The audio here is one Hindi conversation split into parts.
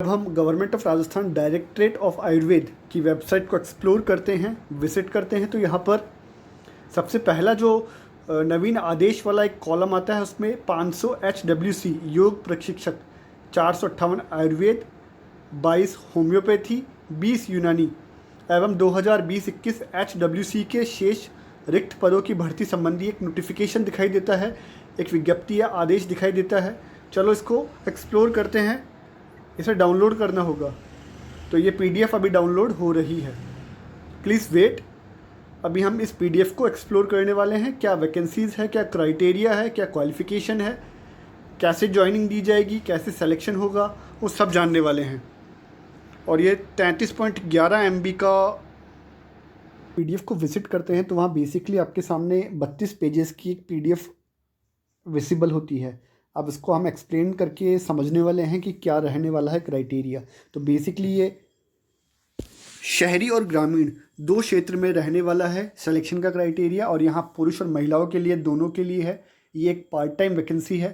हम government of Rajasthan directorate of Ayurveda की वेबसाइट को एक्सप्लोर करते हैं, विजिट करते हैं, तो यहाँ पर सबसे पहला जो नवीन आदेश वाला एक कॉलम आता है, उसमें 500 HWC योग प्रशिक्षक, 458 आयुर्वेद, 22 होम्योपैथी, 20 यूनानी एवं 2020-21 HWC के शेष रिक्त पदों की भर्ती संबंधी एक नोटिफिकेशन दिखाई देता है, एक विज्ञप्ति या आदेश दिखाई देता है। चलो इसको एक्सप्लोर करते हैं। इसे डाउनलोड करना होगा, तो ये PDF अभी डाउनलोड हो रही है, प्लीज़ वेट। अभी हम इस PDF को एक्सप्लोर करने वाले हैं। क्या वैकेंसीज़ है, क्या क्राइटेरिया है, क्या क्वालिफ़िकेशन है, कैसे ज्वाइनिंग दी जाएगी, कैसे सिलेक्शन होगा, वो सब जानने वाले हैं। और ये 33.11 MB का PDF को विजिट करते हैं तो वहाँ बेसिकली आपके सामने 32 पेजेस की एक PDF विजिबल होती है। अब इसको हम एक्सप्लेन करके समझने वाले हैं कि क्या रहने वाला है क्राइटेरिया। तो बेसिकली ये शहरी और ग्रामीण दो क्षेत्र में रहने वाला है सिलेक्शन का क्राइटेरिया, और यहाँ पुरुष और महिलाओं के लिए दोनों के लिए है। ये एक पार्ट टाइम वैकेंसी है।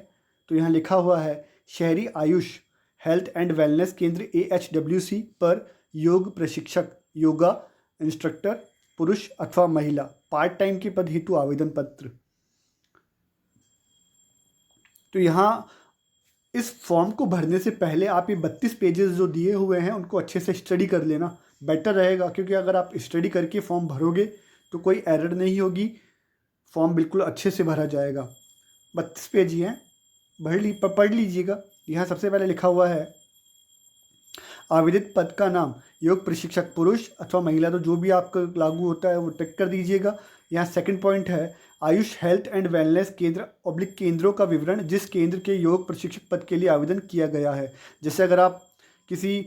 तो यहाँ लिखा हुआ है शहरी आयुष हेल्थ एंड वेलनेस केंद्र AHWC पर योग प्रशिक्षक, योगा इंस्ट्रक्टर, पुरुष अथवा महिला, पार्ट टाइम के पद हेतु आवेदन पत्र। तो यहाँ इस फॉर्म को भरने से पहले आप ये 32 पेजेस जो दिए हुए हैं उनको अच्छे से स्टडी कर लेना, बेटर रहेगा। क्योंकि अगर आप स्टडी करके फॉर्म भरोगे तो कोई एरर नहीं होगी, फॉर्म बिल्कुल अच्छे से भरा जाएगा। 32 पेज ही हैं, पढ़ लीजिएगा। यहाँ सबसे पहले लिखा हुआ है आवेदित पद का नाम योग प्रशिक्षक, पुरुष अथवा महिला, तो जो भी आपका लागू होता है वो टिक कर दीजिएगा। यहाँ सेकंड पॉइंट है आयुष हेल्थ एंड वेलनेस केंद्र / केंद्रों का विवरण जिस केंद्र के योग प्रशिक्षक पद के लिए आवेदन किया गया है। जैसे अगर आप किसी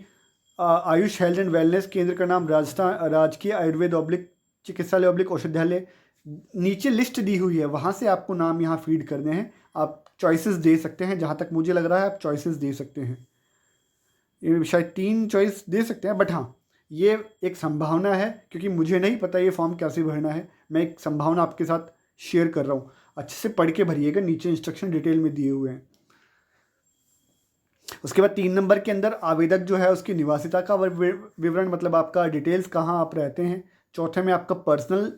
आयुष हेल्थ एंड वेलनेस केंद्र का नाम राजस्थान राजकीय आयुर्वेद / चिकित्सालय / औषधालय, नीचे लिस्ट दी हुई है, वहाँ से आपको नाम यहाँ फीड करने हैं। आप चॉइसेस दे सकते हैं, जहाँ तक मुझे लग रहा है आप चॉइसेस दे सकते हैं। ये शायद 3 चॉइस दे सकते हैं, बट हाँ ये एक संभावना है, क्योंकि मुझे नहीं पता ये फॉर्म कैसे भरना है। मैं एक संभावना आपके साथ शेयर कर रहा हूँ, अच्छे से पढ़ के भरिएगा, नीचे इंस्ट्रक्शन डिटेल में दिए हुए हैं। उसके बाद 3 नंबर के अंदर आवेदक जो है उसकी निवासिता का विवरण, मतलब आपका डिटेल्स, कहाँ आप रहते हैं। चौथे में आपका पर्सनल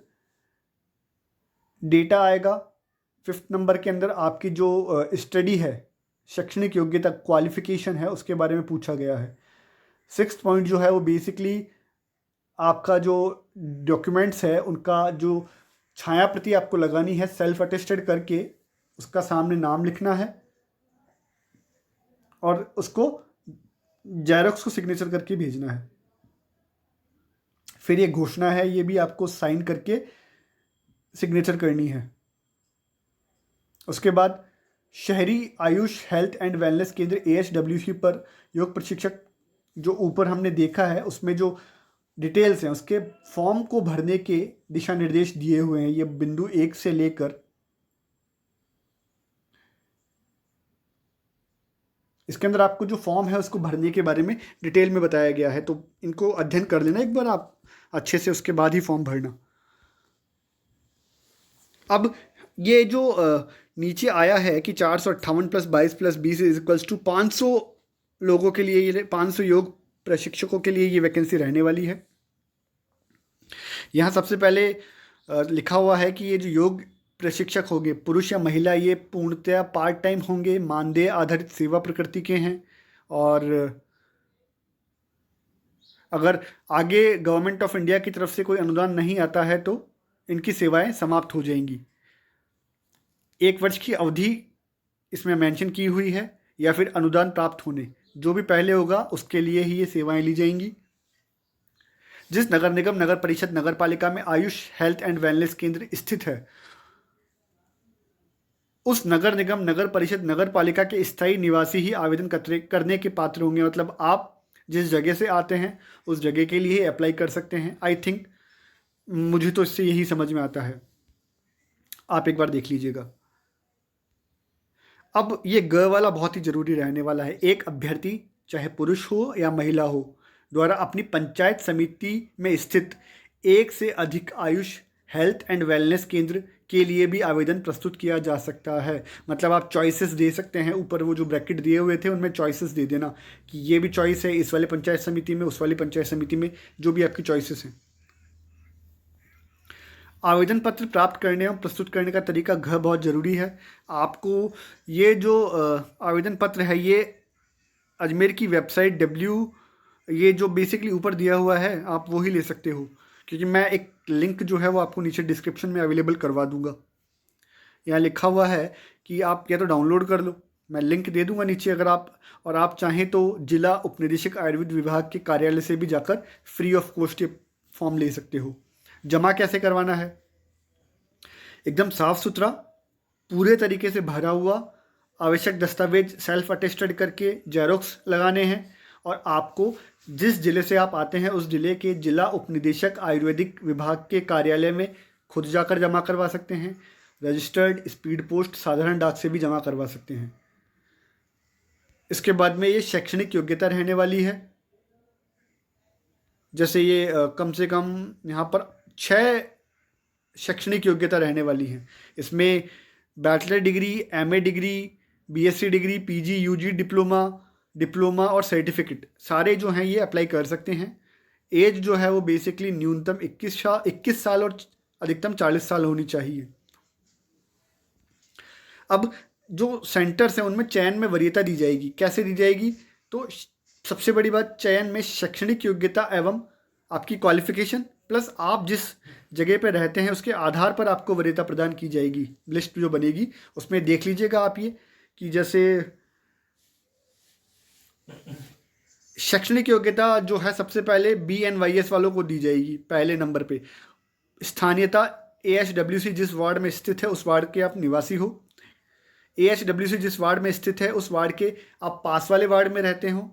डेटा आएगा। 5th नंबर के अंदर आपकी जो स्टडी है, शैक्षणिक योग्यता, क्वालिफिकेशन है, उसके बारे में पूछा गया है। 6th पॉइंट जो है वो बेसिकली आपका जो डॉक्यूमेंट्स है उनका जो छाया प्रति आपको लगानी है, सेल्फ अटेस्टेड करके उसका सामने नाम लिखना है और उसको जेरोक्स को सिग्नेचर करके भेजना है। फिर ये घोषणा है, ये भी आपको साइन करके सिग्नेचर करनी है। उसके बाद शहरी आयुष हेल्थ एंड वेलनेस केंद्र AHWC पर योग प्रशिक्षक, जो ऊपर हमने देखा है उसमें जो डिटेल्स हैं उसके फॉर्म को भरने के दिशा निर्देश दिए हुए हैं। ये बिंदु 1 से लेकर इसके अंदर आपको जो फॉर्म है उसको भरने के बारे में डिटेल में बताया गया है। तो इनको अध्ययन कर लेना एक बार आप अच्छे से, उसके बाद ही फॉर्म भरना। अब ये जो नीचे आया है कि 458 + 22 + 20 = 500 लोगों के लिए, ये 500 योग प्रशिक्षकों के लिए ये वैकेंसी रहने वाली है। यहाँ सबसे पहले लिखा हुआ है कि ये जो योग प्रशिक्षक होंगे, पुरुष या महिला, ये पूर्णतया पार्ट टाइम होंगे, मानदेय आधारित सेवा प्रकृति के हैं। और अगर आगे गवर्नमेंट ऑफ इंडिया की तरफ से कोई अनुदान नहीं आता है तो इनकी सेवाएं समाप्त हो जाएंगी। 1 वर्ष की अवधि इसमें मेंशन की हुई है, या फिर अनुदान प्राप्त होने, जो भी पहले होगा उसके लिए ही ये सेवाएं ली जाएंगी। जिस नगर निगम, नगर परिषद, नगर पालिका में आयुष हेल्थ एंड वेलनेस केंद्र स्थित है, उस नगर निगम, नगर परिषद, नगर पालिका के स्थायी निवासी ही आवेदन करने के पात्र होंगे। मतलब आप जिस जगह से आते हैं उस जगह के लिए अप्लाई कर सकते हैं। आई थिंक, मुझे तो इससे यही समझ में आता है, आप एक बार देख लीजिएगा। अब ये ग वाला बहुत ही जरूरी रहने वाला है। एक अभ्यर्थी, चाहे पुरुष हो या महिला हो, द्वारा अपनी पंचायत समिति में स्थित 1 से अधिक आयुष हेल्थ एंड वेलनेस केंद्र के लिए भी आवेदन प्रस्तुत किया जा सकता है। मतलब आप चॉइसेस दे सकते हैं, ऊपर वो जो ब्रैकेट दिए हुए थे उनमें चॉइसेस दे देना कि ये भी चॉइस है इस वाले पंचायत समिति में, उस वाली पंचायत समिति में, जो भी आपकी चॉइसेस हैं। आवेदन पत्र प्राप्त करने और प्रस्तुत करने का तरीका घ बहुत ज़रूरी है। आपको ये जो आवेदन पत्र है ये अजमेर की वेबसाइट ये जो बेसिकली ऊपर दिया हुआ है आप वो ही ले सकते हो, क्योंकि मैं एक लिंक जो है वो आपको नीचे डिस्क्रिप्शन में अवेलेबल करवा दूंगा। यहाँ लिखा हुआ है कि आप या तो डाउनलोड कर लो, मैं लिंक दे दूंगा नीचे अगर आप चाहें तो जिला उपनिदेशक आयुर्वेद विभाग के कार्यालय से भी जाकर फ्री ऑफ कॉस्ट ये फॉर्म ले सकते हो। जमा कैसे करवाना है? एकदम साफ सुथरा, पूरे तरीके से भरा हुआ, आवश्यक दस्तावेज सेल्फ अटेस्टेड करके जेरोक्स लगाने हैं, और आपको जिस जिले से आप आते हैं उस जिले के जिला उपनिदेशक आयुर्वेदिक विभाग के कार्यालय में खुद जाकर जमा करवा सकते हैं। रजिस्टर्ड, स्पीड पोस्ट, साधारण डाक से भी जमा करवा सकते हैं। इसके बाद में ये शैक्षणिक योग्यता रहने वाली है। जैसे ये कम से कम यहाँ पर 6 शैक्षणिक योग्यता रहने वाली है। इसमें bachelor degree, MA degree, BSc degree, PG, UG, diploma और सर्टिफिकेट सारे जो हैं ये अप्लाई कर सकते हैं। एज जो है वो बेसिकली न्यूनतम 21 साल और अधिकतम 40 साल होनी चाहिए। अब जो सेंटर्स हैं उनमें चयन में वरीयता दी जाएगी। कैसे दी जाएगी? तो सबसे बड़ी बात, चयन में शैक्षणिक योग्यता एवं आपकी क्वालिफिकेशन प्लस आप जिस जगह पे रहते हैं उसके आधार पर आपको वरीयता प्रदान की जाएगी। लिस्ट जो बनेगी उसमें देख लीजिएगा आप ये कि जैसे शैक्षणिक योग्यता जो है सबसे पहले BNYS वालों को दी जाएगी पहले नंबर पे। स्थानीयता AHWC जिस वार्ड में स्थित है उस वार्ड के आप निवासी हो। AHWC जिस वार्ड में स्थित है उस वार्ड के आप पास वाले वार्ड में रहते हो।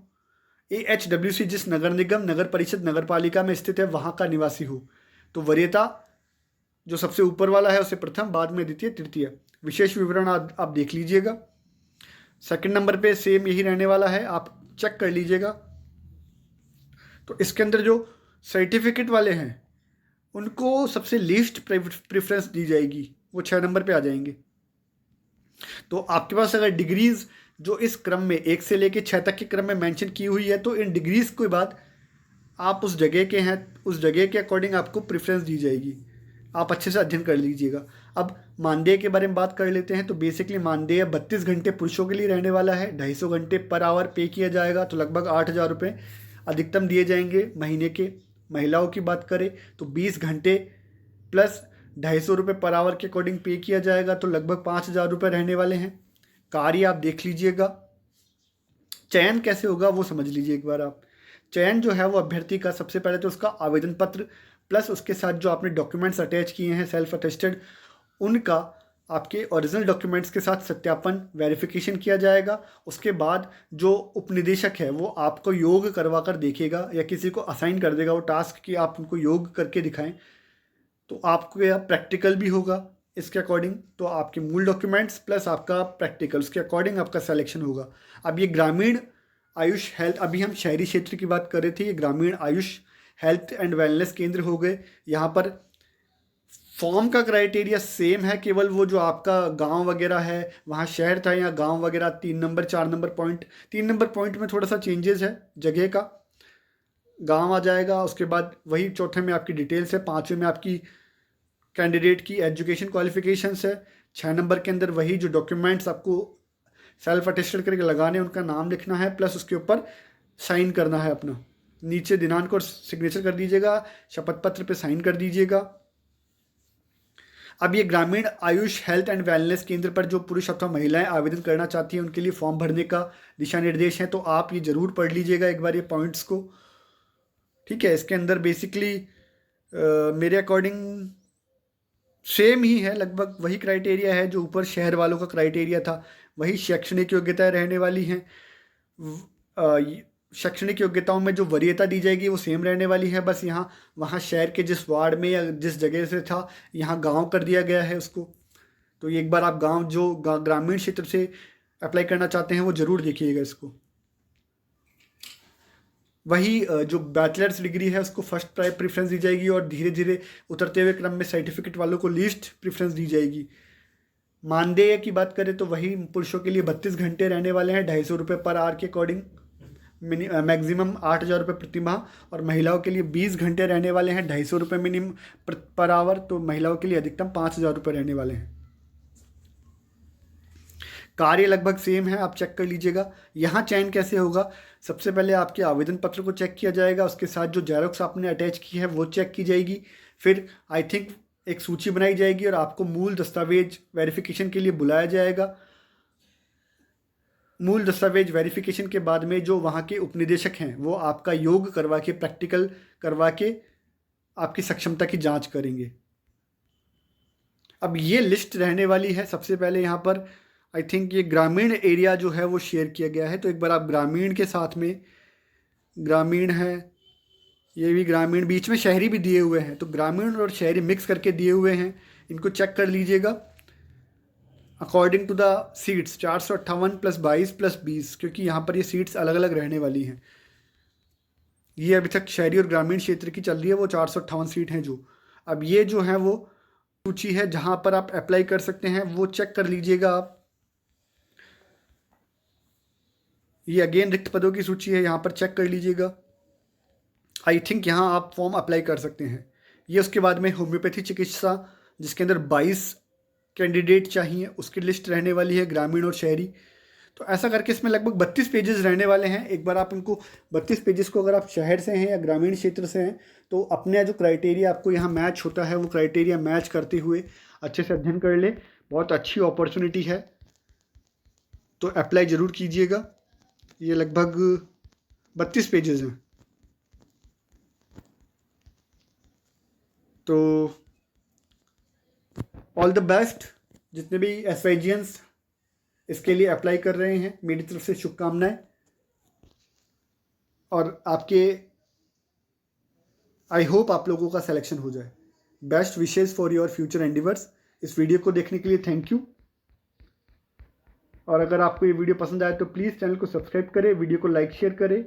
AHWC जिस नगर निगम, नगर परिषद, नगर पालिका में स्थित है वहाँ का निवासी हो। तो वरीयता जो सबसे ऊपर वाला है उसे प्रथम, बाद में द्वितीय, तृतीय। विशेष विवरण आप देख लीजिएगा। सेकंड नंबर पे सेम यही रहने वाला है, आप चेक कर लीजिएगा। तो इसके अंदर जो सर्टिफिकेट वाले हैं उनको सबसे लीस्ट प्रेफरेंस दी जाएगी, वो 6 नंबर पे आ जाएंगे। तो आपके पास अगर डिग्रीज जो इस क्रम में 1 से लेकर 6 तक के क्रम में मेंशन की हुई है तो इन डिग्रीज के बाद आप उस जगह के हैं, उस जगह के अकॉर्डिंग आपको प्रेफरेंस दी जाएगी। आप अच्छे से अध्ययन कर लीजिएगा। अब मानदेय के बारे में बात कर लेते हैं। तो बेसिकली मानदेय 32 घंटे पुरुषों के लिए रहने वाला है, 250 घंटे पर आवर पे किया जाएगा, तो लगभग 8,000 रुपये अधिकतम दिए जाएंगे महीने के। महिलाओं की बात करें तो 20 घंटे प्लस 250 रुपये पर आवर के अकॉर्डिंग पे किया जाएगा, तो लगभग 5,000 रुपये रहने वाले हैं। कार्य आप देख लीजिएगा। चयन कैसे होगा वो समझ लीजिए एक बार आप। चयन जो है वो अभ्यर्थी का सबसे पहले तो उसका आवेदन पत्र प्लस उसके साथ जो आपने डॉक्यूमेंट्स अटैच किए हैं सेल्फ अटेस्टेड, उनका आपके ओरिजिनल डॉक्यूमेंट्स के साथ सत्यापन वेरिफिकेशन किया जाएगा। उसके बाद जो उपनिदेशक है वो आपको योग करवा कर देखेगा या किसी को असाइन कर देगा वो टास्क कि आप उनको योग करके दिखाएं। तो आपको यह प्रैक्टिकल भी होगा इसके अकॉर्डिंग। तो आपके मूल डॉक्यूमेंट्स प्लस आपका प्रैक्टिकल, उसके अकॉर्डिंग आपका सिलेक्शन होगा। अब ये ग्रामीण आयुष हेल्थ, अभी हम शहरी क्षेत्र की बात कर रहे थे, ये ग्रामीण आयुष हेल्थ एंड वेलनेस केंद्र हो गए। यहाँ पर फॉर्म का क्राइटेरिया सेम है, केवल वो जो आपका गांव वगैरह है वहाँ शहर था या गांव वगैरह 3 number 4 number point, 3 number point में थोड़ा सा चेंजेस है जगह का, गांव आ जाएगा। उसके बाद वही चौथे में आपकी डिटेल्स है, 5वें में आपकी कैंडिडेट की एजुकेशन क्वालिफिकेशंस है, 6 नंबर के अंदर वही जो डॉक्यूमेंट्स आपको सेल्फ अटेस्टेड करके लगाने उनका नाम लिखना है प्लस उसके ऊपर साइन करना है अपना, नीचे दिनांक और सिग्नेचर कर दीजिएगा, शपथ पत्र पे साइन कर दीजिएगा। अब ये ग्रामीण आयुष हेल्थ एंड वेलनेस केंद्र पर जो पुरुष अथवा महिलाएं आवेदन करना चाहती हैं उनके लिए फॉर्म भरने का दिशा निर्देश है, तो आप ये ज़रूर पढ़ लीजिएगा एक बार ये पॉइंट्स को। ठीक है, इसके अंदर बेसिकली मेरे अकॉर्डिंग सेम ही है, लगभग वही क्राइटेरिया है जो ऊपर शहर वालों का क्राइटेरिया था, वही शैक्षणिक योग्यताएं रहने वाली हैं। शैक्षणिक योग्यताओं में जो वरीयता दी जाएगी वो सेम रहने वाली है, बस यहाँ वहाँ शहर के जिस वार्ड में या जिस जगह से था यहाँ गांव कर दिया गया है उसको। तो एक बार आप गांव जो ग्रामीण क्षेत्र से अप्लाई करना चाहते हैं वो ज़रूर देखिएगा इसको। वही जो बैचलर्स डिग्री है उसको फर्स्ट प्रेफरेंस दी जाएगी और धीरे धीरे उतरते हुए क्रम में सर्टिफिकेट वालों को लीस्ट प्रेफरेंस दी जाएगी। मानदेय की बात करें तो वही पुरुषों के लिए 32 घंटे रहने वाले हैं, 250 रुपये पर आवर के अकॉर्डिंग, मैक्सिमम 8,000 रुपये प्रति माह। और महिलाओं के लिए 20 घंटे रहने वाले हैं, 250 रुपये मिनिमम पर आवर, तो महिलाओं के लिए अधिकतम 5,000 रुपये रहने वाले हैं। कार्य लगभग सेम है, आप चेक कर लीजिएगा। यहाँ चयन कैसे होगा, सबसे पहले आपके आवेदन पत्र को चेक किया जाएगा, उसके साथ जो जेरोक्स आपने अटैच की है वो चेक की जाएगी। फिर आई थिंक एक सूची बनाई जाएगी और आपको मूल दस्तावेज वेरिफिकेशन के लिए बुलाया जाएगा। मूल दस्तावेज वेरिफिकेशन के बाद में जो वहाँ के उपनिदेशक हैं वो आपका योग करवा के, प्रैक्टिकल करवा के आपकी सक्षमता की जांच करेंगे। अब ये लिस्ट रहने वाली है। सबसे पहले यहाँ पर आई थिंक ये ग्रामीण एरिया जो है वो शेयर किया गया है, तो एक बार आप ग्रामीण के साथ में, ग्रामीण है, ये भी ग्रामीण, बीच में शहरी भी दिए हुए हैं, तो ग्रामीण और शहरी मिक्स करके दिए हुए हैं, इनको चेक कर लीजिएगा। अकॉर्डिंग टू द सीट्स 458 + 22 + 20, क्योंकि यहाँ पर ये सीट्स अलग अलग रहने वाली हैं। ये अभी तक शहरी और ग्रामीण क्षेत्र की चल रही है, वो 458 सीट हैं जो। अब ये जो है वो सूची है जहाँ पर आप अप्लाई कर सकते हैं, वो चेक कर लीजिएगा आप। ये अगेन रिक्त पदों की सूची है, यहाँ पर चेक कर लीजिएगा। आई थिंक यहाँ आप फॉर्म अप्लाई कर सकते हैं। ये उसके बाद में होम्योपैथी चिकित्सा, जिसके अंदर 22 कैंडिडेट चाहिए, उसकी लिस्ट रहने वाली है, ग्रामीण और शहरी। तो ऐसा करके इसमें लगभग 32 पेजेस रहने वाले हैं। एक बार आप इनको 32 पेजेस को, अगर आप शहर से हैं या ग्रामीण क्षेत्र से हैं, तो अपने जो क्राइटेरिया आपको यहाँ मैच होता है वो क्राइटेरिया मैच करते हुए अच्छे से अध्ययन कर ले। बहुत अच्छी अपॉर्चुनिटी है, तो अप्लाई ज़रूर कीजिएगा। ये लगभग 32 पेजेस हैं। तो ऑल द बेस्ट जितने भी एसवाईजियंस इसके लिए अप्लाई कर रहे हैं, मेरी तरफ से शुभकामनाएं। और आपके आई होप आप लोगों का सिलेक्शन हो जाए। Best wishes for your future endeavours. इस वीडियो को देखने के लिए थैंक यू। और अगर आपको ये वीडियो पसंद आए तो प्लीज़ चैनल को सब्सक्राइब करें, वीडियो को लाइक शेयर करें,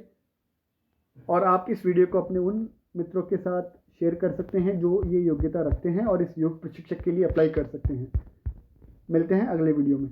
और आप इस वीडियो को अपने उन मित्रों के साथ शेयर कर सकते हैं जो ये योग्यता रखते हैं और इस योग प्रशिक्षक के लिए अप्लाई कर सकते हैं। मिलते हैं अगले वीडियो में।